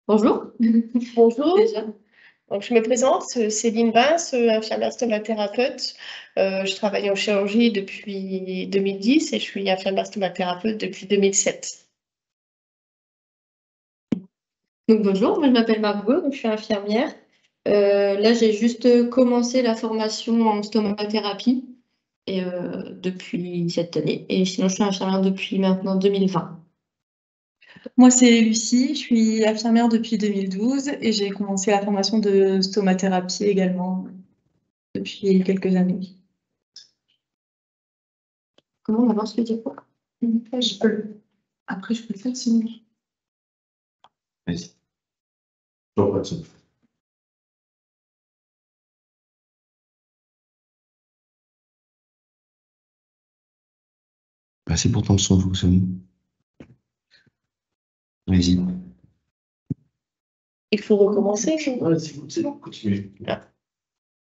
Bonjour. Bonjour. Déjà. Donc, je me présente, Céline Vince, infirmière stomathérapeute. Je travaille en chirurgie depuis 2010 et je suis infirmière stomathérapeute depuis 2007. Donc bonjour, moi je m'appelle Margot, donc je suis infirmière. Là j'ai juste commencé la formation en stomathérapie et, depuis cette année. Et sinon je suis infirmière depuis maintenant 2020. Moi, c'est Lucie, je suis infirmière depuis 2012 et j'ai commencé la formation de stomathérapie également depuis quelques années. Comment on avance le diapo? Après, je peux le faire sinon. Vas-y. Toujours pas de son. Bah, c'est pourtant le son fonctionne. Vas-y. Il faut recommencer. C'est bon, continuez.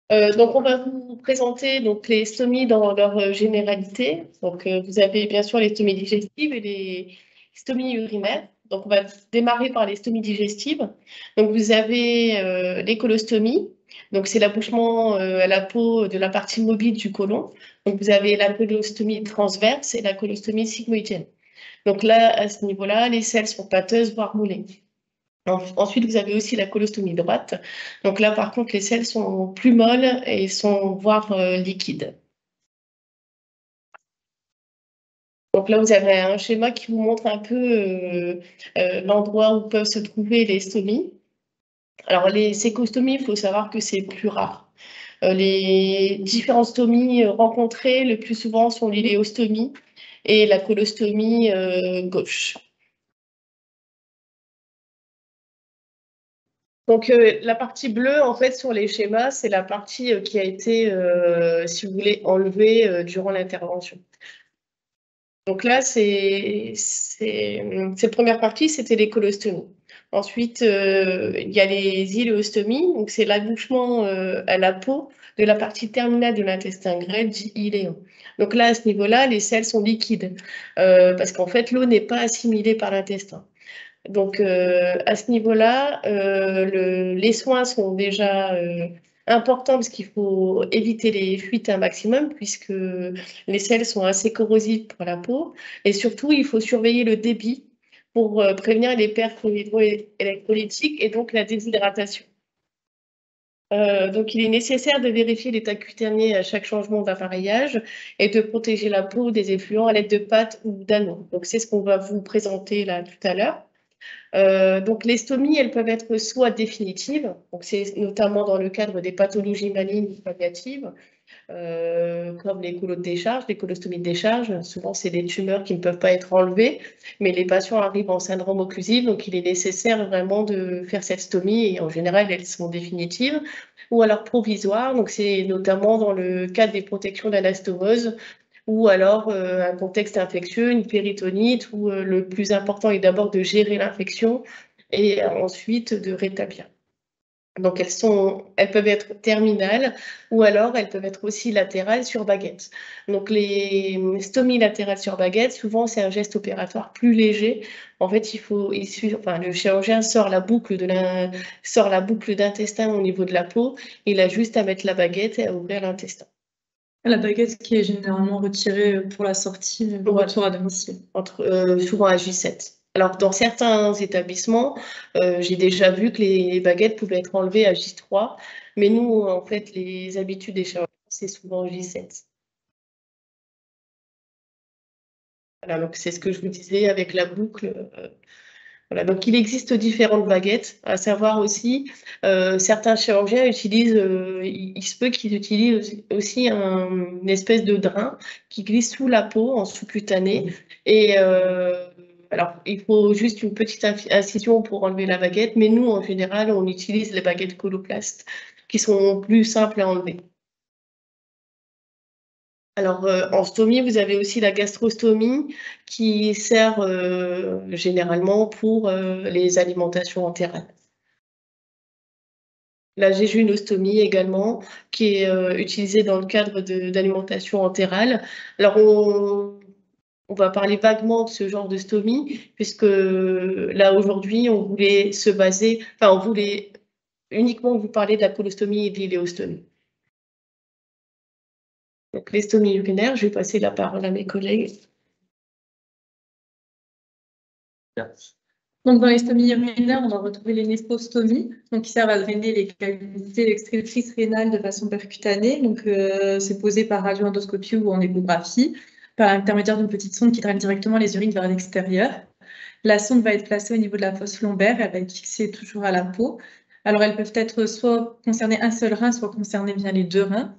Donc, on va vous présenter donc, les stomies dans leur généralité. Donc, vous avez bien sûr les stomies digestives et les stomies urinaires. Donc, on va démarrer par les stomies digestives. Donc, vous avez les colostomies. Donc, c'est l'accouchement à la peau de la partie mobile du côlon. Donc, vous avez la colostomie transverse et la colostomie sigmoïdienne. Donc là, à ce niveau-là, les selles sont pâteuses, voire moulées. Ensuite, vous avez aussi la colostomie droite. Donc là, par contre, les selles sont plus molles et sont voire liquides. Donc là, vous avez un schéma qui vous montre un peu l'endroit où peuvent se trouver les stomies. Alors, les sécostomies, il faut savoir que c'est plus rare. Les différentes stomies rencontrées, le plus souvent, sont l'iléostomie et la colostomie gauche. Donc, la partie bleue, en fait, sur les schémas, c'est la partie qui a été, si vous voulez, enlevée durant l'intervention. Donc là, cette première partie, c'était les colostomies. Ensuite, il y a les iléostomies, donc c'est l'accouchement à la peau de la partie terminale de l'intestin grêle, dit iléon. Donc là, à ce niveau-là, les selles sont liquides, parce qu'en fait, l'eau n'est pas assimilée par l'intestin. Donc, à ce niveau-là, les soins sont déjà importants parce qu'il faut éviter les fuites un maximum puisque les selles sont assez corrosives pour la peau. Et surtout, il faut surveiller le débit pour prévenir les pertes électrolytiques et donc la déshydratation. Donc, il est nécessaire de vérifier l'état cutané à chaque changement d'appareillage et de protéger la peau des effluents à l'aide de pâtes ou d'anneaux. Donc, c'est ce qu'on va vous présenter là tout à l'heure. Donc les stomies, elles peuvent être soit définitives, donc c'est notamment dans le cadre des pathologies malignes ou palliatives, comme les colos de décharge, les colostomies de décharge. Souvent, c'est des tumeurs qui ne peuvent pas être enlevées, mais les patients arrivent en syndrome occlusif, donc il est nécessaire vraiment de faire cette stomie, et en général, elles sont définitives, ou alors provisoires, donc c'est notamment dans le cadre des protections d'anastomose, ou alors un contexte infectieux, une péritonite, où le plus important est d'abord de gérer l'infection et ensuite de rétablir. Donc elles peuvent être terminales ou alors elles peuvent être aussi latérales sur baguette. Donc les stomies latérales sur baguette, souvent c'est un geste opératoire plus léger. En fait, le chirurgien sort la boucle d'intestin au niveau de la peau. Il a juste à mettre la baguette et à ouvrir l'intestin. La baguette qui est généralement retirée pour la sortie, le retour à domicile. Souvent à J7. Alors, dans certains établissements, j'ai déjà vu que les baguettes pouvaient être enlevées à J3, mais nous, en fait, les habitudes des chirurgiens, c'est souvent J7. Voilà, donc c'est ce que je vous disais avec la boucle. Voilà, donc il existe différentes baguettes, à savoir aussi, certains chirurgiens utilisent, il se peut qu'ils utilisent aussi une espèce de drain qui glisse sous la peau, en sous-cutané. Et alors, il faut juste une petite incision pour enlever la baguette, mais nous, en général, on utilise les baguettes coloplastes qui sont plus simples à enlever. Alors, en stomie, vous avez aussi la gastrostomie qui sert généralement pour les alimentations entérales. La jéjunostomie également, qui est utilisée dans le cadre d'alimentation entérale. Alors, on on va parler vaguement de ce genre de stomie, puisque là, aujourd'hui, on voulait se baser, enfin, on voulait uniquement vous parler de la colostomie et de l'iléostomie. Donc, les stomies urinaires, je vais passer la parole à mes collègues. Donc, dans les stomies urinaires, on va retrouver les néphrostomies, donc qui servent à drainer les cavités excrétrices rénales de façon percutanée. Donc, c'est posé par radioendoscopie ou en échographie, par l'intermédiaire d'une petite sonde qui draine directement les urines vers l'extérieur. La sonde va être placée au niveau de la fosse lombaire, elle va être fixée toujours à la peau. Alors, elles peuvent être soit concerner un seul rein, soit concerner bien les deux reins.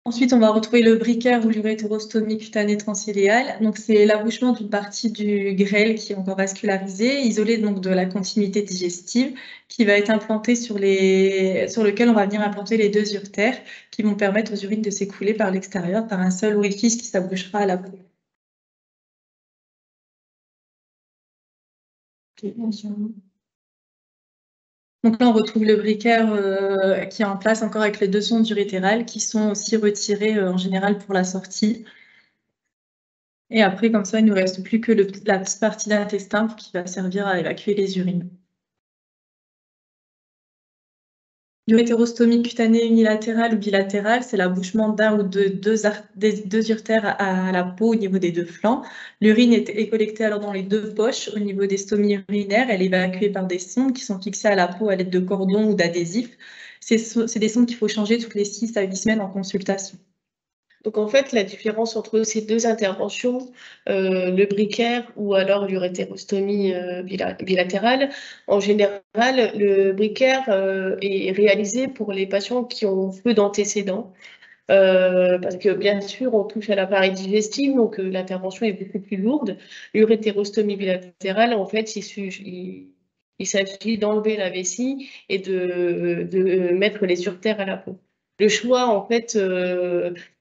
Ensuite, on va retrouver le briquaire ou l'urétérostomie cutanée transiléale. Donc, c'est l'abouchement d'une partie du grêle qui est encore vascularisée, isolée donc de la continuité digestive, qui va être implantée sur lequel on va venir implanter les deux uretères, qui vont permettre aux urines de s'écouler par l'extérieur par un seul orifice qui s'abouchera à la peau. Donc là, on retrouve le briquaire qui est en place encore avec les deux sondes urétérales qui sont aussi retirées en général pour la sortie. Et après, comme ça, il ne nous reste plus que la petite partie d'intestin qui va servir à évacuer les urines. L'urétérostomie cutanée unilatérale ou bilatérale, c'est l'abouchement d'un ou des deux uretères à la peau au niveau des deux flancs. L'urine est collectée alors dans les deux poches au niveau des stomies urinaires. Elle est évacuée par des sondes qui sont fixées à la peau à l'aide de cordons ou d'adhésifs. C'est des sondes qu'il faut changer toutes les 6 à 8 semaines en consultation. Donc, en fait, la différence entre ces deux interventions, le briquaire ou alors l'urétérostomie bilatérale, en général, le briquaire est réalisé pour les patients qui ont peu d'antécédents. Parce que bien sûr, on touche à l'appareil digestif, donc l'intervention est beaucoup plus lourde. L'urétérostomie bilatérale, en fait, il s'agit d'enlever la vessie et de mettre les uretères à la peau. Le choix, en fait,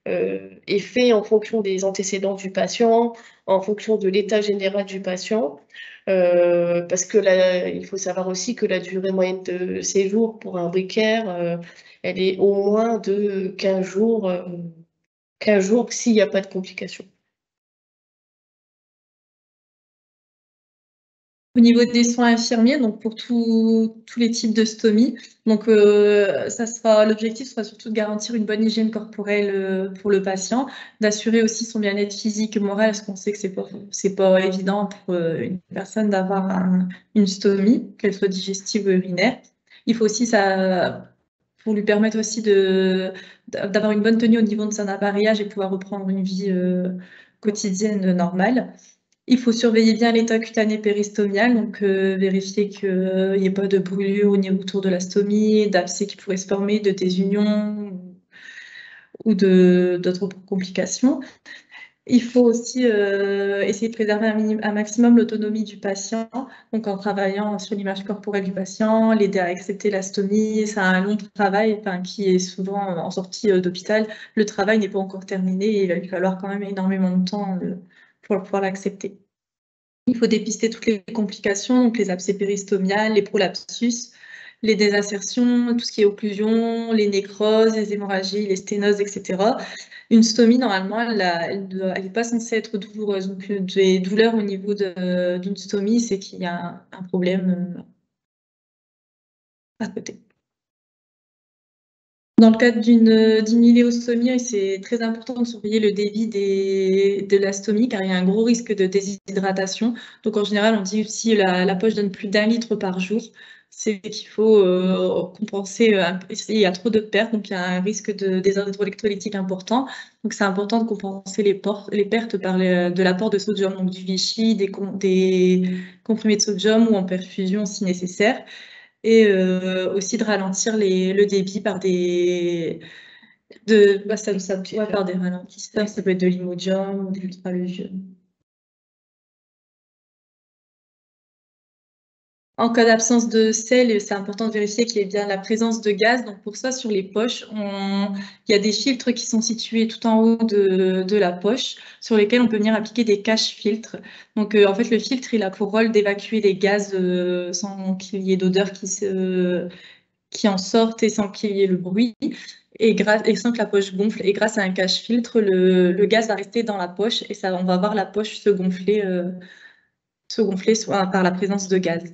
est fait en fonction des antécédents du patient, en fonction de l'état général du patient, parce que là, il faut savoir aussi que la durée moyenne de séjour pour un briquaire, elle est au moins de 15 jours s'il n'y a pas de complications. Au niveau des soins infirmiers, donc pour tous les types de stomie, donc l'objectif sera surtout de garantir une bonne hygiène corporelle pour le patient, d'assurer aussi son bien-être physique et moral, parce qu'on sait que c'est pas évident pour une personne d'avoir une stomie, qu'elle soit digestive ou urinaire. Il faut aussi pour lui permettre aussi d'avoir une bonne tenue au niveau de son appareillage et pouvoir reprendre une vie quotidienne normale. Il faut surveiller bien l'état cutané péristomial, donc vérifier qu'il n'y ait pas de brûlure autour de la stomie, d'abcès qui pourraient se former, de désunion ou d'autres complications. Il faut aussi essayer de préserver un maximum l'autonomie du patient, donc en travaillant sur l'image corporelle du patient, l'aider à accepter la stomie. C'est un long travail qui est souvent en sortie d'hôpital. Le travail n'est pas encore terminé et il va lui falloir quand même énormément de temps pour pouvoir l'accepter. Il faut dépister toutes les complications, donc les abcès péristomiales, les prolapsus, les désinsertions, tout ce qui est occlusion, les nécroses, les hémorragies, les sténoses, etc. Une stomie, normalement, elle n'est pas censée être douloureuse. Donc, des douleurs au niveau d'une stomie, c'est qu'il y a un problème à côté. Dans le cadre d'une iléostomie, c'est très important de surveiller le débit de la stomie car il y a un gros risque de déshydratation. Donc en général, on dit si la poche donne plus d'1 litre par jour, c'est qu'il faut compenser. Il y a trop de pertes, donc il y a un risque de désordre électrolytique important. Donc c'est important de compenser les pertes par de l'apport de sodium, donc du Vichy, des comprimés de sodium ou en perfusion si nécessaire. Et aussi de ralentir le débit par des ralentisseurs, ça peut être de l'Imodium ou de l'ultraluvium. En cas d'absence de sel, c'est important de vérifier qu'il y ait bien la présence de gaz. Donc pour ça, sur les poches, il y a des filtres qui sont situés tout en haut de la poche, sur lesquels on peut venir appliquer des cache-filtres. Donc en fait, le filtre, il a pour rôle d'évacuer les gaz sans qu'il y ait d'odeur qui en sortent et sans qu'il y ait le bruit. et sans que la poche gonfle. Et grâce à un cache-filtre, le gaz va rester dans la poche et on va voir la poche se gonfler par la présence de gaz.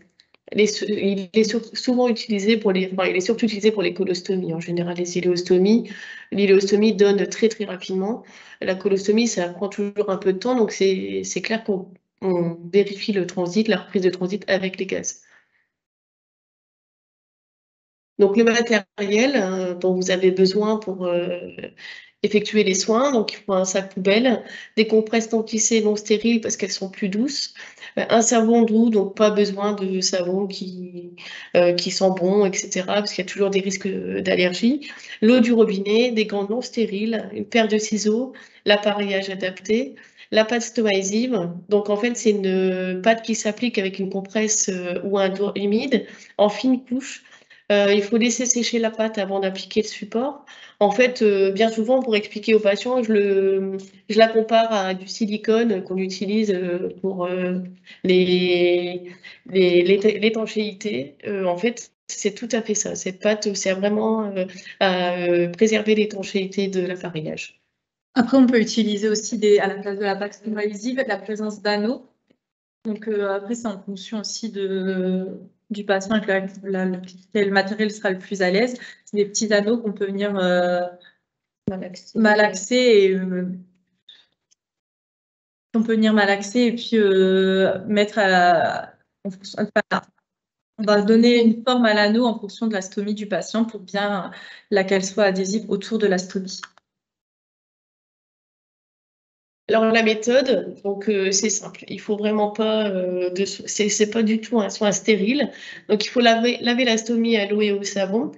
Il est souvent utilisé pour il est surtout utilisé pour les colostomies, en général les iléostomies. L'iléostomie donne très très rapidement. La colostomie, ça prend toujours un peu de temps, donc c'est clair qu'on vérifie le transit, la reprise de transit avec les gaz. Donc le matériel dont vous avez besoin pour effectuer les soins, donc il faut un sac poubelle, des compresses non tissées non stériles parce qu'elles sont plus douces, un savon doux, donc pas besoin de savon qui sent bon, etc., parce qu'il y a toujours des risques d'allergie, l'eau du robinet, des gants non stériles, une paire de ciseaux, l'appareillage adapté, la pâte stomaadhésive. Donc en fait c'est une pâte qui s'applique avec une compresse ou un doigt humide en fine couche. Il faut laisser sécher la pâte avant d'appliquer le support. En fait, bien souvent, pour expliquer aux patients, je la compare à du silicone qu'on utilise pour l'étanchéité. En fait, c'est tout à fait ça. Cette pâte sert vraiment à préserver l'étanchéité de l'appareillage. Après, on peut utiliser aussi à la place de la pâte stomaadhésive, la présence d'anneaux. Donc après, c'est en fonction aussi du patient avec lequel le matériel sera le plus à l'aise. C'est des petits anneaux qu'on peut venir malaxer et on peut venir malaxer et puis mettre en fonction, on va donner une forme à l'anneau en fonction de la stomie du patient pour bien qu'elle soit adhésive autour de la stomie. Alors la méthode, donc c'est simple. Il faut vraiment pas c'est pas du tout un soin stérile. Donc il faut laver la stomie à l'eau et au savon,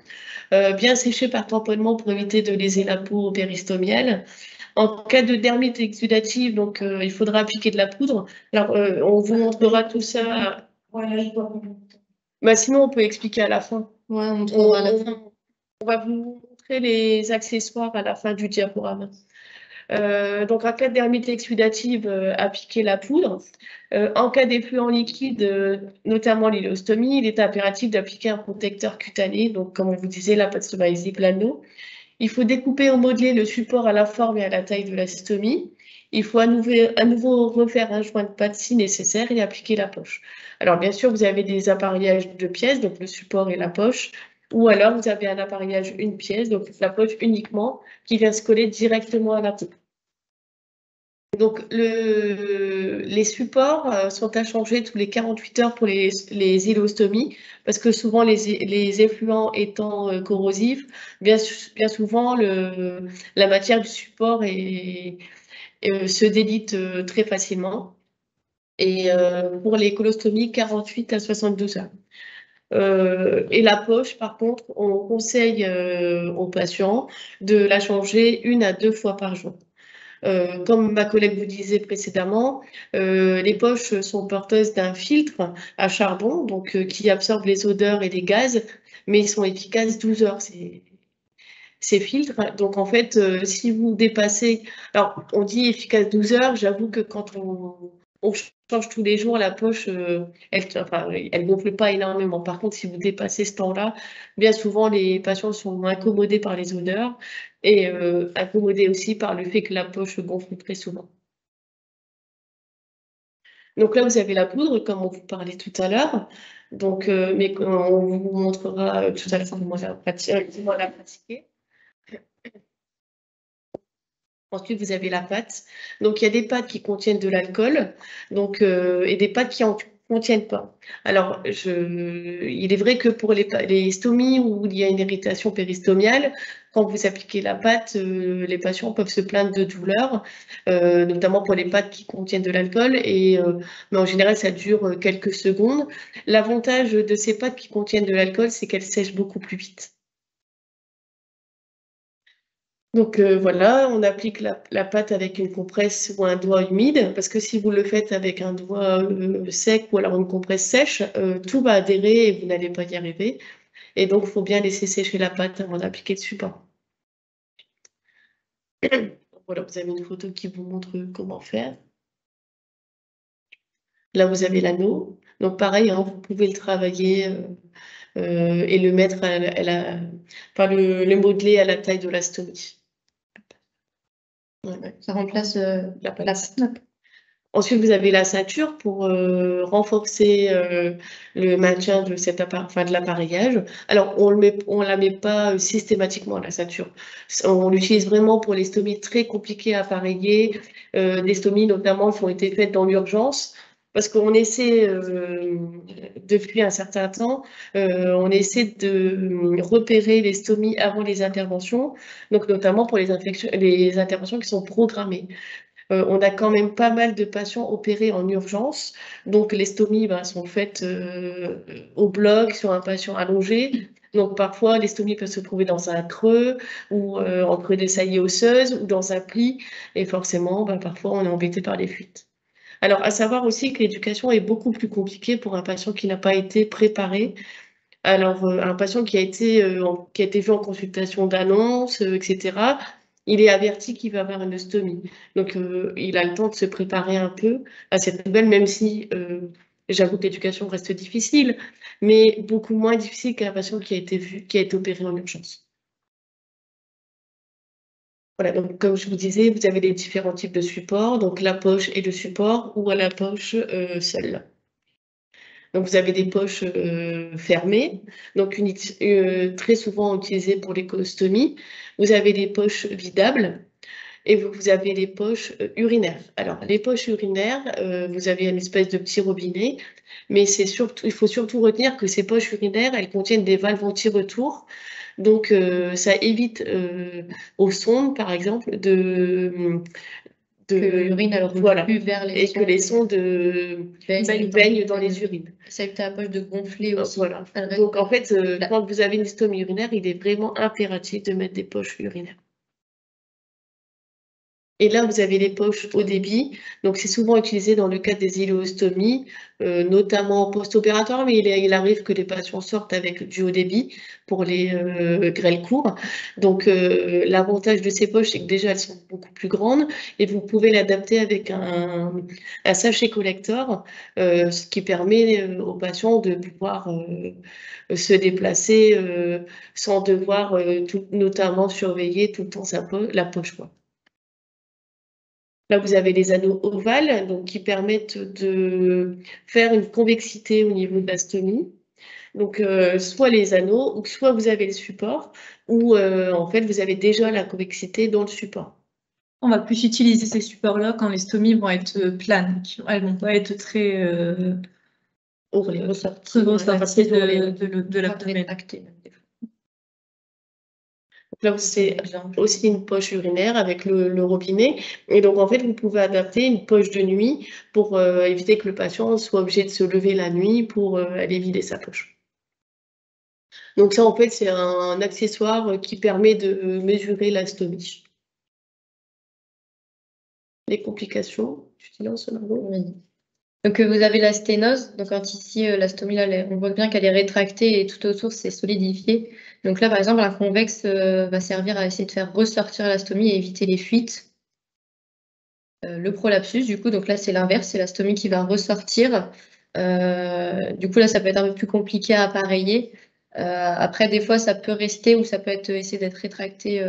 bien sécher par tamponnement pour éviter de léser la peau péristomiale. En cas de dermite exudative, donc il faudra appliquer de la poudre. Alors on vous montrera tout ça. Bah, sinon on peut expliquer à la fin. Ouais, on montrera à la fin. On va vous montrer les accessoires à la fin du diaporama. Donc, en cas de dermite exudative, appliquer la poudre. En cas d'effluent liquide, notamment l'iléostomie, il est impératif d'appliquer un protecteur cutané, donc comme on vous disait, la pâte stomaadhésive, l'anneau. Il faut découper ou modeler le support à la forme et à la taille de la stomie. Il faut à nouveau refaire un joint de pâte si nécessaire et appliquer la poche. Alors, bien sûr, vous avez des appareillages de pièces, donc le support et la poche, ou alors vous avez un appareillage une pièce, donc la poche uniquement, qui vient se coller directement à la peau. Donc, les supports sont à changer tous les 48 heures pour les iléostomies, parce que souvent les effluents étant corrosifs, bien souvent la matière du support se délite très facilement. Et pour les colostomies, 48 à 72 heures. Et la poche, par contre, on conseille aux patients de la changer 1 à 2 fois par jour. Comme ma collègue vous disait précédemment, les poches sont porteuses d'un filtre à charbon, donc qui absorbe les odeurs et les gaz, mais ils sont efficaces 12 heures, ces filtres. Donc en fait, si vous dépassez, alors on dit efficace 12 heures, j'avoue que quand on change tous les jours la poche, elle gonfle pas énormément. Par contre, si vous dépassez ce temps-là, bien souvent les patients sont incommodés par les odeurs et incommodés aussi par le fait que la poche gonfle très souvent. Donc là, vous avez la poudre, comme on vous parlait tout à l'heure. Donc, mais on vous montrera tout à l'heure comment la pratiquer. Ensuite, vous avez la pâte. Donc, il y a des pâtes qui contiennent de l'alcool, et des pâtes qui en contiennent pas. Alors, il est vrai que pour les stomies où il y a une irritation péristomiale, quand vous appliquez la pâte, les patients peuvent se plaindre de douleurs, notamment pour les pâtes qui contiennent de l'alcool, mais en général, ça dure quelques secondes. L'avantage de ces pâtes qui contiennent de l'alcool, c'est qu'elles sèchent beaucoup plus vite. Donc voilà, on applique la pâte avec une compresse ou un doigt humide, parce que si vous le faites avec un doigt sec ou alors une compresse sèche, tout va adhérer et vous n'allez pas y arriver. Et donc, il faut bien laisser sécher la pâte avant d'appliquer le support. Voilà, vous avez une photo qui vous montre comment faire. Là, vous avez l'anneau. Donc pareil, hein, vous pouvez le travailler et le mettre enfin, le modeler à la taille de la stomie. Ouais, ça remplace La pâte. la pâte. Ensuite, vous avez la ceinture pour renforcer le maintien de de l'appareilage. Alors, on la met pas systématiquement, la ceinture. On l'utilise vraiment pour les stomies très compliquées à appareiller, des stomies notamment qui ont été faites dans l'urgence. Parce qu'on essaie, depuis un certain temps, on essaie de repérer les stomies avant les interventions, donc notamment pour les interventions qui sont programmées. On a quand même pas mal de patients opérés en urgence. Donc, les stomies sont faites au bloc sur un patient allongé. Donc, parfois, les stomies peuvent se trouver dans un creux ou entre des saillies osseuses ou dans un pli. Et forcément, parfois, on est embêté par les fuites. Alors, à savoir aussi que l'éducation est beaucoup plus compliquée pour un patient qui n'a pas été préparé. Alors, un patient qui a été vu en consultation d'annonce, etc., il est averti qu'il va avoir une ostomie. Donc, il a le temps de se préparer un peu à cette nouvelle, même si j'avoue que l'éducation reste difficile, mais beaucoup moins difficile qu'un patient qui a été opéré en urgence. Voilà, donc comme je vous disais, vous avez les différents types de supports, donc la poche et le support, ou à la poche seule. Donc, vous avez des poches fermées, donc très souvent utilisées pour les colostomies. Vous avez des poches vidables et vous avez les poches urinaires. Alors, les poches urinaires, vous avez une espèce de petit robinet, mais il faut surtout retenir que ces poches urinaires, elles contiennent des valves anti-retour. Donc, ça évite aux sondes, par exemple, Que l'urine elle voilà, reflue vers les et que les sondes baignent dans les urines. Ça évite à la poche de gonfler aussi. Voilà. Donc en fait, quand vous avez une ostomie urinaire, il est vraiment impératif de mettre des poches urinaires. Et là, vous avez les poches haut débit. Donc, c'est souvent utilisé dans le cadre des iléostomies, notamment post-opératoire, mais il arrive que les patients sortent avec du haut débit pour les grêles courts. Donc, l'avantage de ces poches, c'est que déjà, elles sont beaucoup plus grandes et vous pouvez l'adapter avec un sachet collector, ce qui permet aux patients de pouvoir se déplacer sans devoir notamment surveiller tout le temps la poche, quoi. Là, vous avez les anneaux ovales donc, qui permettent de faire une convexité au niveau de la stomie. Donc, soit les anneaux, ou soit vous avez le support, ou en fait, vous avez déjà la convexité dans le support. On va plus utiliser ces supports-là quand les stomies vont être planes. Elles ne vont pas être très ressorties de l'abdomen. Là, c'est aussi une poche urinaire avec le robinet. Et donc, en fait, vous pouvez adapter une poche de nuit pour éviter que le patient soit obligé de se lever la nuit pour aller vider sa poche. Donc ça, en fait, c'est un accessoire qui permet de mesurer la stomie. Les complications, tu silences, Margot ? Oui. Donc, vous avez la sténose. Donc, quand ici, la stomie, là, on voit bien qu'elle est rétractée et tout autour, c'est solidifié. Donc là, par exemple, un convexe va servir à essayer de faire ressortir la stomie et éviter les fuites. Le prolapsus, du coup, donc là, c'est l'inverse, c'est la stomie qui va ressortir. Du coup, là, ça peut être un peu plus compliqué à appareiller. Après, des fois, ça peut rester ou ça peut essayer d'être rétracté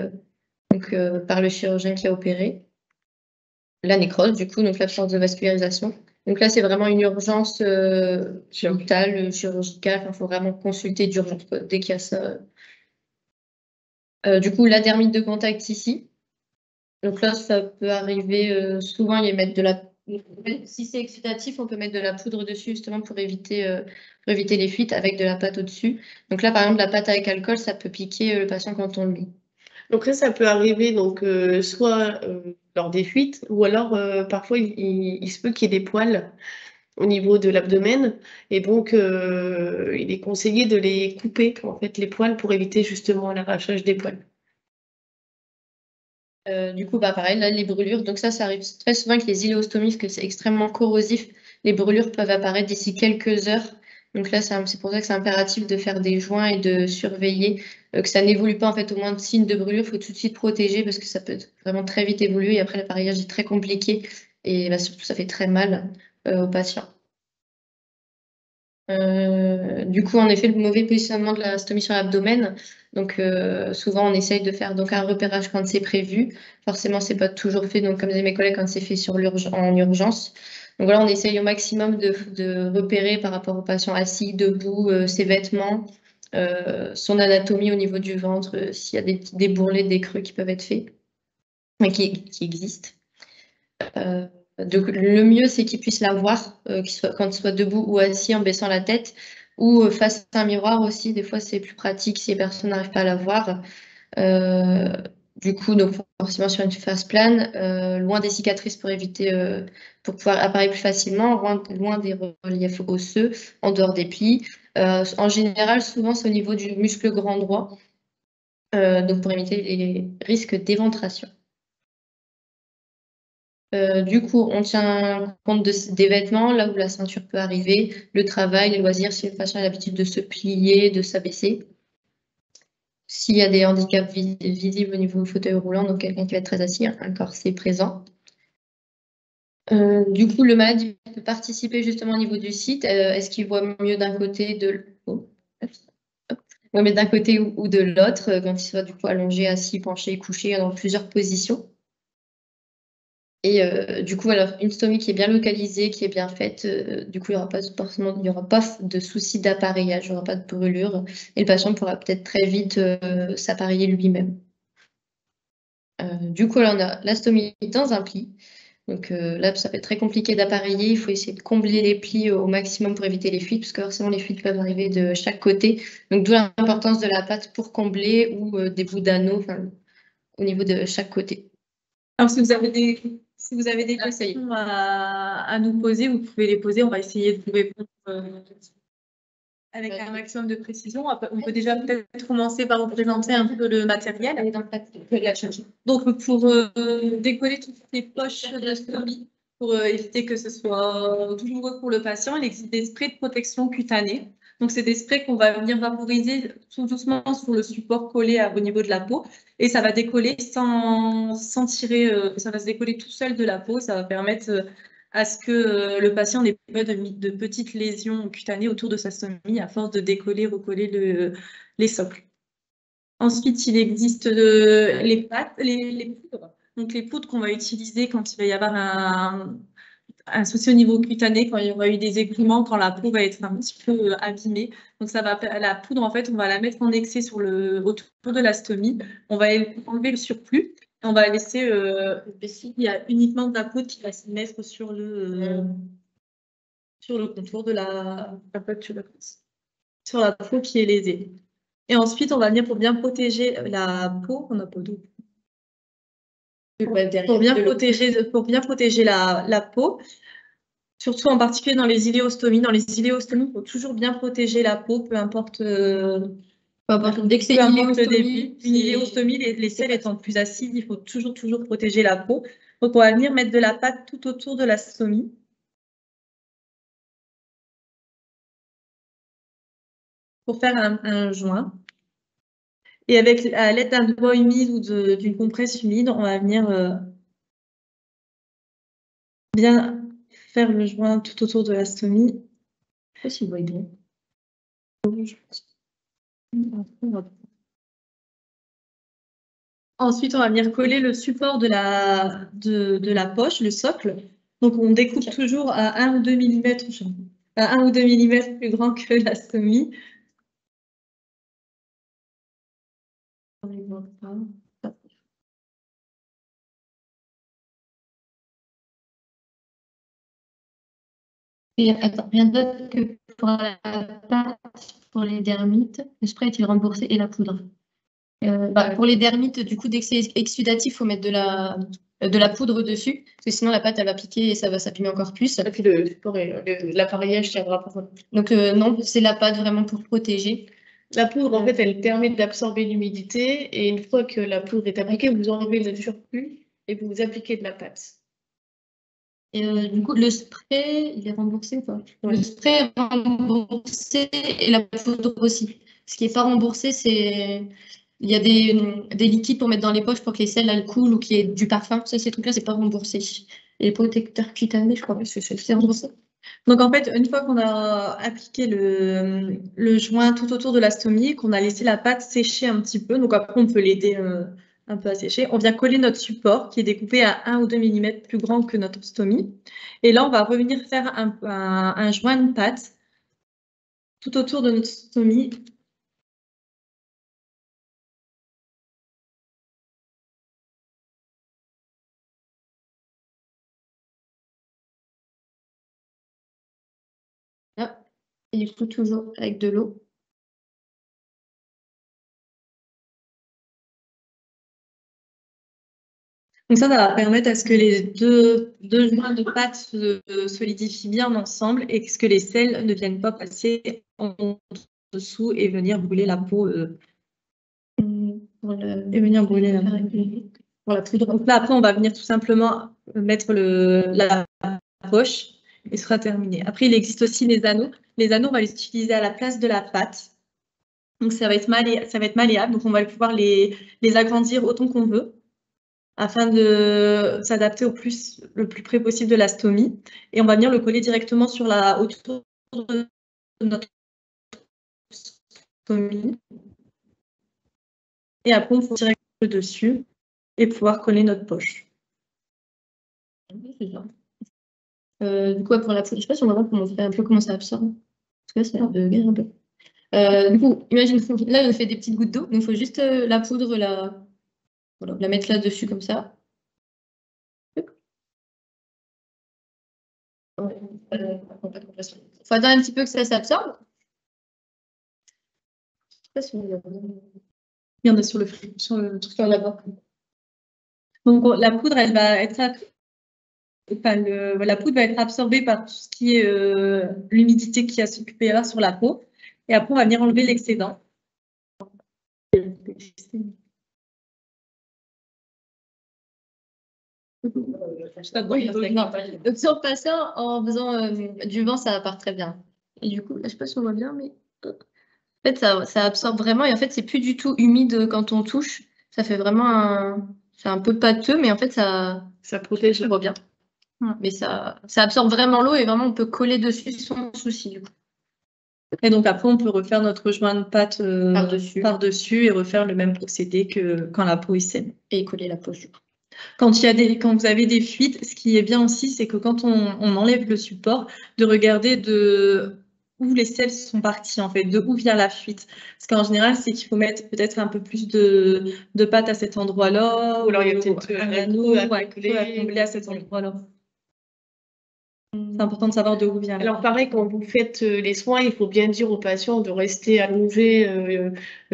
par le chirurgien qui a opéré. La nécrose, du coup, donc l'absence de vascularisation. Donc là, c'est vraiment une urgence chirurgicale. Il faut vraiment consulter d'urgence dès qu'il y a ça. Du coup, la dermite de contact ici. Donc là, ça peut arriver souvent, ils mettent de la. Si c'est excitatif, on peut mettre de la poudre dessus justement pour éviter les fuites avec de la pâte au-dessus. Donc là, par exemple, la pâte avec alcool, ça peut piquer le patient quand on le lit. Donc là, ça peut arriver donc, soit lors des fuites, ou alors parfois il se peut qu'il y ait des poils au niveau de l'abdomen. Et donc, il est conseillé de les couper, en fait, les poils, pour éviter justement l'arrachage des poils. Du coup, pareil, là, les brûlures. Donc ça arrive très souvent avec les iléostomies, parce que c'est extrêmement corrosif. Les brûlures peuvent apparaître d'ici quelques heures. Donc là, c'est pour ça que c'est impératif de faire des joints et de surveiller que ça n'évolue pas en fait au moins de signes de brûlure. Il faut tout de suite protéger parce que ça peut vraiment très vite évoluer. Et après, l'appareillage est très compliqué et surtout, ça fait très mal aux patients. Du coup, en effet, le mauvais positionnement de la stomie sur l'abdomen. Donc, souvent, on essaye de faire donc un repérage quand c'est prévu. Forcément, c'est pas toujours fait. Donc, comme disaient mes collègues, quand c'est fait en urgence. Donc voilà, on essaye au maximum de repérer par rapport au patient assis, debout, ses vêtements, son anatomie au niveau du ventre, s'il y a des petits débourrelets, des creux qui peuvent être faits, mais qui existent. Donc, le mieux, c'est qu'il puisse la voir, quand il soit debout ou assis en baissant la tête, ou face à un miroir aussi. Des fois, c'est plus pratique si les personnes n'arrivent pas à la voir. Du coup, donc forcément sur une face plane, loin des cicatrices pour éviter, pour pouvoir apparaître plus facilement, loin des reliefs osseux, en dehors des plis. En général, souvent, c'est au niveau du muscle grand droit, donc pour éviter les risques d'éventration. Du coup, on tient compte des vêtements, là où la ceinture peut arriver, le travail, les loisirs, si le patient a l'habitude de se plier, de s'abaisser. S'il y a des handicaps visibles au niveau du fauteuil roulant, donc quelqu'un qui va être très assis, un corset présent. Du coup, le malade il peut participer justement au niveau du site. Est-ce qu'il voit mieux d'un côté d'un côté ou de l'autre, quand il soit du coup allongé, assis, penché, couché, dans plusieurs positions. Et du coup, alors, une stomie qui est bien localisée, qui est bien faite, du coup, il n'y aura pas de souci d'appareillage, il n'y aura pas de brûlure, et le patient pourra peut-être très vite s'appareiller lui-même. Du coup, là, on a la stomie dans un pli. Donc là, ça va être très compliqué d'appareiller. Il faut essayer de combler les plis au maximum pour éviter les fuites, parce que forcément, les fuites peuvent arriver de chaque côté. Donc, d'où l'importance de la patte pour combler ou des bouts d'anneau au niveau de chaque côté. Alors, si vous avez des questions à nous poser, vous pouvez les poser. On va essayer de vous répondre avec un maximum de précision. On peut déjà peut-être commencer par vous présenter un peu le matériel. Donc, pour décoller toutes les poches de stomie, pour éviter que ce soit douloureux pour le patient, il existe des sprays de protection cutanée. Donc, c'est des sprays qu'on va venir vaporiser tout doucement sur le support collé au niveau de la peau. Et ça va décoller sans tirer, ça va se décoller tout seul de la peau. Ça va permettre à ce que le patient n'ait pas de petites lésions cutanées autour de sa stomie à force de décoller, recoller les socles. Ensuite, il existe les poudres. Donc, les poudres qu'on va utiliser quand il va y avoir un souci au niveau cutané, quand il y aura eu des égoulements, quand la peau va être un petit peu abîmée. Donc, la poudre, en fait, on va la mettre en excès autour de la stomie. On va enlever le surplus. Et on va laisser, il y a uniquement de la poudre qui va se mettre sur le contour de sur la peau qui est lésée. Et ensuite, on va venir pour bien protéger la peau. On n'a pas d'eau. Pour bien protéger la peau, surtout en particulier dans les iléostomies. Dans les iléostomies, il faut toujours bien protéger la peau, peu importe dès que c'est le début. Une iléostomie, les selles étant plus acides, il faut toujours protéger la peau. Donc, on va venir mettre de la pâte tout autour de la stomie. Pour faire un joint. Et à l'aide d'un doigt humide ou d'une compresse humide, on va venir bien faire le joint tout autour de la stomie. Je sais pas s'il voit bien. Ensuite, on va venir coller le support de la poche, le socle. Donc, on découpe toujours à 1 ou 2 mm, à 1 ou 2 mm plus grand que la stomie. Et attends, rien d'autre que pour la pâte, pour les dermites, le spray est-il remboursé et la poudre? Pour les dermites, du coup, dès que c'est exsudatif, il faut mettre de la poudre dessus, parce que sinon la pâte elle va piquer et ça va s'abîmer encore plus. Et puis l'appareillage tiendra pas. Donc non, c'est la pâte vraiment pour protéger. La poudre, en fait, elle permet d'absorber l'humidité et une fois que la poudre est appliquée, vous enlevez le surplus et vous appliquez de la pâte. Et du coup, le spray, il est remboursé ou pas? Ouais. Le spray est remboursé et la poudre aussi. Ce qui n'est pas remboursé, c'est... Il y a des liquides pour mettre dans les poches pour que les selles elles coulent ou qu'il y ait du parfum. Ça, ces trucs-là, c'est pas remboursé. Et les protecteurs cutanés, je crois que c'est remboursé. Donc en fait, une fois qu'on a appliqué le joint tout autour de la stomie, qu'on a laissé la pâte sécher un petit peu, donc après on peut l'aider un peu à sécher, on vient coller notre support qui est découpé à 1 ou 2 mm plus grand que notre stomie. Et là, on va revenir faire un joint de pâte tout autour de notre stomie. Là. Et du coup, toujours avec de l'eau. Donc ça va permettre à ce que les deux joints de pâte se solidifient bien ensemble et que les sels ne viennent pas passer en dessous et venir brûler la peau. Et venir brûler la peau. Voilà, donc là, après, on va venir tout simplement mettre la poche et ce sera terminé. Après, il existe aussi les anneaux. Les anneaux, on va les utiliser à la place de la pâte. Donc ça va être malléable. Donc on va pouvoir les agrandir autant qu'on veut, afin de s'adapter le plus près possible de la stomie. Et on va venir le coller directement autour de notre stomie. Et après, on faut directement dessus et pouvoir coller notre poche. Du coup, pour la poudre, je sais pas si on va voir un peu comment ça absorbe. Parce que ça a l'air de gagner un peu. Du coup, imagine, là, on fait des petites gouttes d'eau. Donc, il faut juste la poudre, voilà, la mettre là-dessus comme ça. Il faut attendre un petit peu que ça s'absorbe. Je sais pas si on Il y en a sur le truc là-bas. Donc la poudre, elle va être la poudre va être absorbée par tout ce qui est l'humidité qui a s'occupé là sur la peau. Et après, on va venir enlever l'excédent. Donc, sur le patient, en faisant du vent, ça part très bien. Et du coup, là, je sais pas si on voit bien, mais en fait, ça absorbe vraiment. Et en fait, c'est plus du tout humide quand on touche. Ça fait vraiment c'est un peu pâteux, mais en fait, ça protège. Je vois bien. Mais ça absorbe vraiment l'eau et vraiment, on peut coller dessus sans souci. Du coup. Et donc après, on peut refaire notre joint de pâte par-dessus et refaire le même procédé que quand la peau est saine. Et coller la poche du coup. Quand vous avez des fuites, ce qui est bien aussi, c'est que quand on enlève le support, de regarder où les sels sont partis, en fait, de où vient la fuite. Parce qu'en général, c'est qu'il faut mettre peut-être un peu plus de pâte à cet endroit-là, ou alors il y a peut-être un anneau à combler à cet endroit-là. C'est important de savoir de où vient. Alors pareil, quand vous faites les soins, il faut bien dire aux patients de rester allongé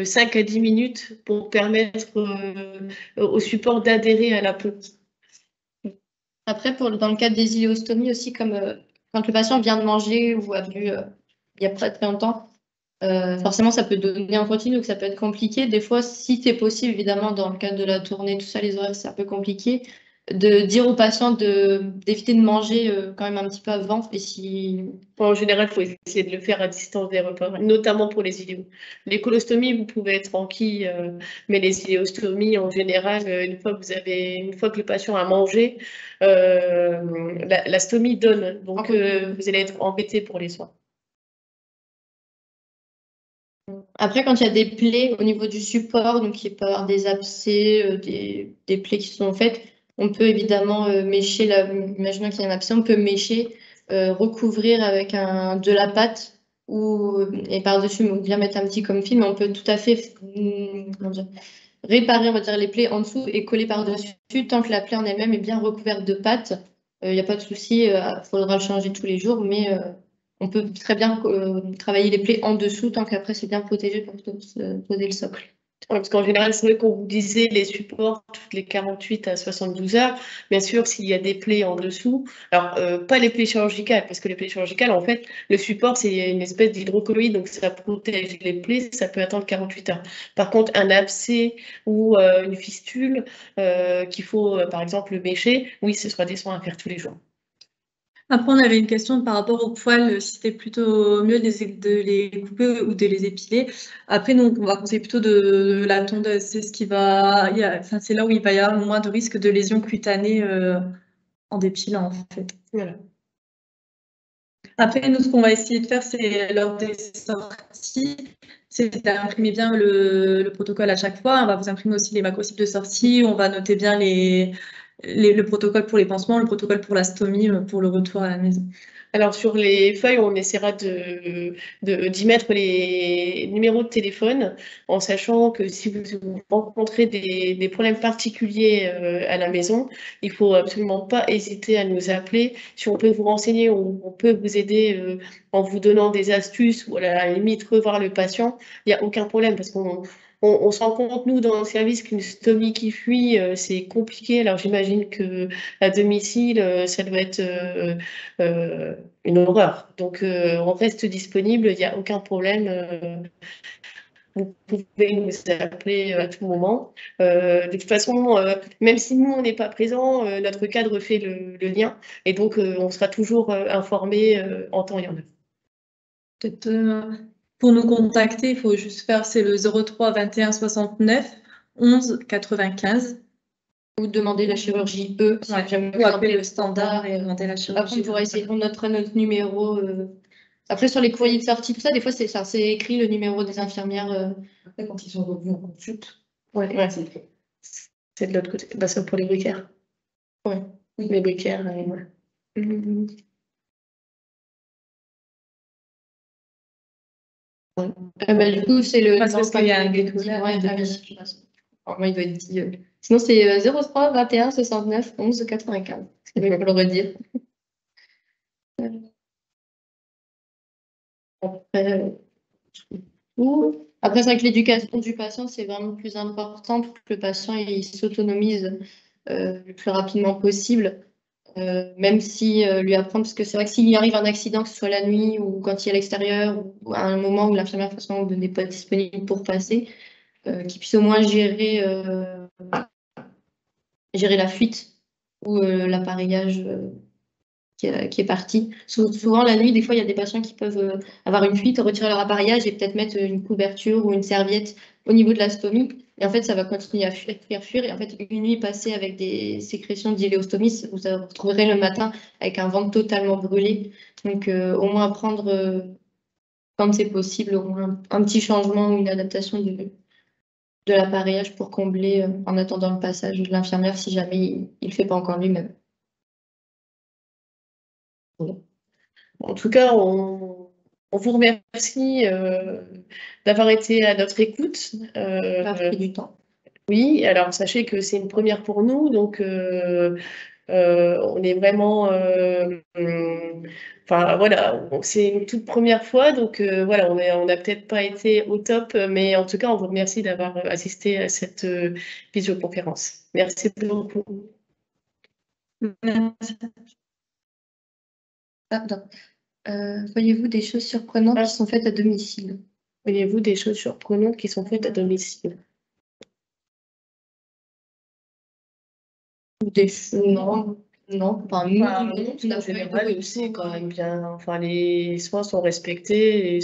5 à 10 minutes pour permettre au support d'adhérer à la peau. Après, dans le cas des iléostomies aussi, comme quand le patient vient de manger ou a vu il n'y a pas très longtemps, forcément ça peut donner en continu, donc ça peut être compliqué. Des fois, si c'est possible, évidemment, dans le cadre de la tournée, tout ça, les horaires, c'est un peu compliqué, de dire aux patients d'éviter de manger quand même un petit peu avant. Et si... En général, il faut essayer de le faire à distance des repas, notamment pour les iléos. Les colostomies, vous pouvez être tranquille, mais les iléostomies, en général, une fois que le patient a mangé, la stomie donne. Donc, vous allez être embêté pour les soins. Après, quand il y a des plaies au niveau du support, donc il peut y avoir des abcès, des plaies qui sont faites, on peut évidemment mécher, imaginons qu'il y a un abcès, on peut mécher, recouvrir avec de la pâte et par-dessus, on bien mettre un petit comfy, mais on peut tout à fait réparer, on va dire, les plaies en dessous et coller par-dessus, tant que la plaie en elle-même est bien recouverte de pâte. Il n'y a pas de souci, il faudra le changer tous les jours, mais on peut très bien travailler les plaies en dessous tant qu'après c'est bien protégé pour poser le socle. Parce qu'en général, c'est vrai qu'on vous disait les supports toutes les 48 à 72 heures. Bien sûr, s'il y a des plaies en dessous, alors pas les plaies chirurgicales, parce que les plaies chirurgicales, en fait, le support, c'est une espèce d'hydrocolloïde, donc ça protège les plaies, ça peut attendre 48 heures. Par contre, un abcès ou une fistule qu'il faut, par exemple, mécher, oui, ce sera des soins à faire tous les jours. Après, on avait une question par rapport aux poils, si c'était plutôt mieux de les couper ou de les épiler. Après, donc, on va conseiller plutôt de la tondeuse. C'est c'est là où il va y avoir le moins de risque de lésions cutanées en dépilant, en fait. Voilà. Après, nous, ce qu'on va essayer de faire, c'est lors des sorties, c'est d'imprimer bien le protocole à chaque fois. On va vous imprimer aussi les macrosites de sortie. On va noter bien le protocole pour les pansements, le protocole pour la stomie, pour le retour à la maison. Alors, sur les feuilles, on essaiera d'y mettre les numéros de téléphone, en sachant que si vous rencontrez des problèmes particuliers à la maison, il faut absolument pas hésiter à nous appeler. Si on peut vous renseigner, on peut vous aider en vous donnant des astuces ou à la limite revoir le patient. Il n'y a aucun problème parce qu'on se rend compte, nous, dans le service, qu'une stomie qui fuit, c'est compliqué. Alors, j'imagine que à domicile, ça doit être une horreur. Donc, on reste disponible, il n'y a aucun problème. Vous pouvez nous appeler à tout moment. De toute façon, même si nous, on n'est pas présent, notre cadre fait le lien. Et donc, on sera toujours informé en temps et en heure. Peut-être pour nous contacter, il faut juste faire, c'est le 03 21 69 11 95. Ou demander la chirurgie E, si jamais Ou vous appeler appelez le standard et demander la Après, chirurgie. on pourra essayer, on notera notre numéro. Après, sur les courriers de sortie, tout ça, des fois, c'est ça, c'est écrit le numéro des infirmières. Après, quand ils sont revenus en consulte, Ouais. C'est de l'autre côté. Bah, c'est pour les briquaires. Ouais. Les briquaires, ouais. Bah, du coup, c'est le. Parce qu'il y a un découvert. découvert. Ouais, moi, il doit être dit. Sinon, c'est 03 21 69 11 95. Je vais le redire. Après, c'est vrai que l'éducation du patient, c'est vraiment plus important pour que le patient il s'autonomise le plus rapidement possible, même si lui apprendre, parce que c'est vrai que s'il arrive un accident, que ce soit la nuit ou quand il est à l'extérieur, ou à un moment où l'infirmière de toute façon, n'est pas disponible pour passer, qu'il puisse au moins gérer la fuite ou l'appareillage qui est parti. Souvent, la nuit, des fois, il y a des patients qui peuvent avoir une fuite, retirer leur appareillage et peut-être mettre une couverture ou une serviette au niveau de la stomie. Et en fait, ça va continuer à fuir. Et en fait, une nuit passée avec des sécrétions d'iléostomie, vous retrouverez le matin avec un ventre totalement brûlé. Donc, au moins prendre, quand c'est possible, au moins un petit changement ou une adaptation de l'appareillage pour combler en attendant le passage de l'infirmière si jamais il ne le fait pas encore lui-même. En tout cas, on vous remercie d'avoir été à notre écoute. Ça a pris du temps. Oui, alors sachez que c'est une première pour nous, donc on est vraiment, enfin voilà, c'est une toute première fois, donc voilà, on n'a peut-être pas été au top, mais en tout cas, on vous remercie d'avoir assisté à cette visioconférence. Merci beaucoup. Merci. Pardon. Voyez-vous des choses surprenantes qui sont faites à domicile? Voyez-vous des choses surprenantes qui sont faites à domicile? Des choses, non, pas nous, En général, c'est quand même bien. Enfin, les soins sont respectés et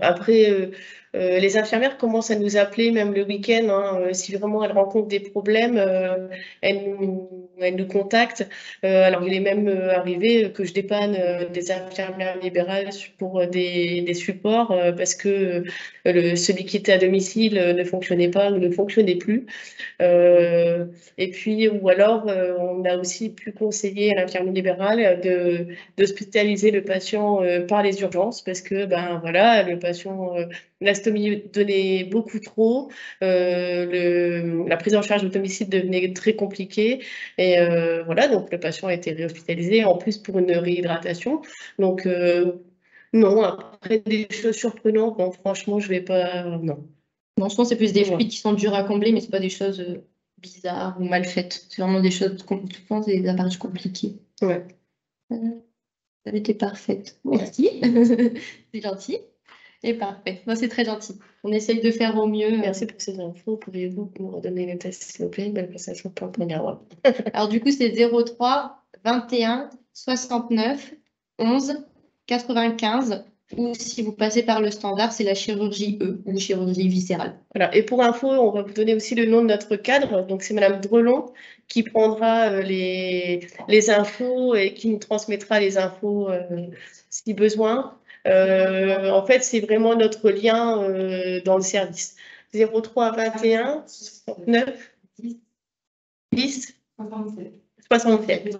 Après, les infirmières commencent à nous appeler même le week-end. Hein, si vraiment elles rencontrent des problèmes, elles nous contactent. Alors, il est même arrivé que je dépanne des infirmières libérales pour des supports parce que celui qui était à domicile ne fonctionnait pas ou ne fonctionnait plus. Et puis, ou alors, on a aussi pu conseiller à l'infirmier libéral d'hospitaliser le patient par les urgences parce que, ben voilà, le patient, la stomie donnait beaucoup trop, la prise en charge au domicile devenait très compliquée et voilà, donc le patient a été réhospitalisé en plus pour une réhydratation. Donc, non, après des choses surprenantes, bon, franchement, je vais pas, non. Non, je pense que c'est plus des fuites qui sont dures à combler, mais c'est pas des choses bizarres ou mal faites. C'est vraiment des choses, je pense, des appareillages compliqués. Ouais. Ça avait été parfaite. Merci. C'est gentil. Et parfait. Moi, c'est très gentil. On essaye de faire au mieux. Merci pour ces infos. Pourriez-vous nous redonner les tests, s'il vous plaît? Belle passation pour le premier roi. Alors, du coup, c'est 03 21 69 11 95. ou si vous passez par le standard, c'est la chirurgie E ou chirurgie viscérale. Voilà. Et pour info, on va vous donner aussi le nom de notre cadre. Donc, c'est Madame Drelon qui prendra les infos et qui nous transmettra les infos si besoin. En fait, c'est vraiment notre lien dans le service. 03 21 69 10 67.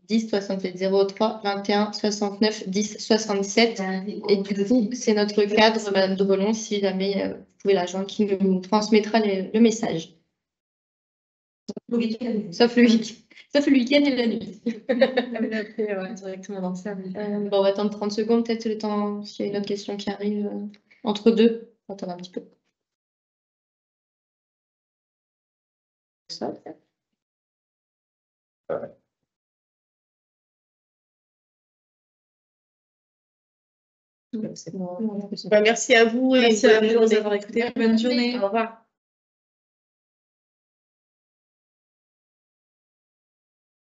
10 67 03 21 69 10 67. Et du coup, c'est notre cadre, Madame Drelon, si jamais vous pouvez la joindre, qui nous transmettra le message. Sauf le week-end. Sauf le week-end et la nuit. Après, ouais, directement dans le service. Bon, on va attendre 30 secondes, peut-être le temps, s'il y a une autre question qui arrive entre deux. On va attendre un petit peu. Ça. Merci à vous et Merci à vous bonne journée. d'avoir écouté. Bonne journée. Au revoir.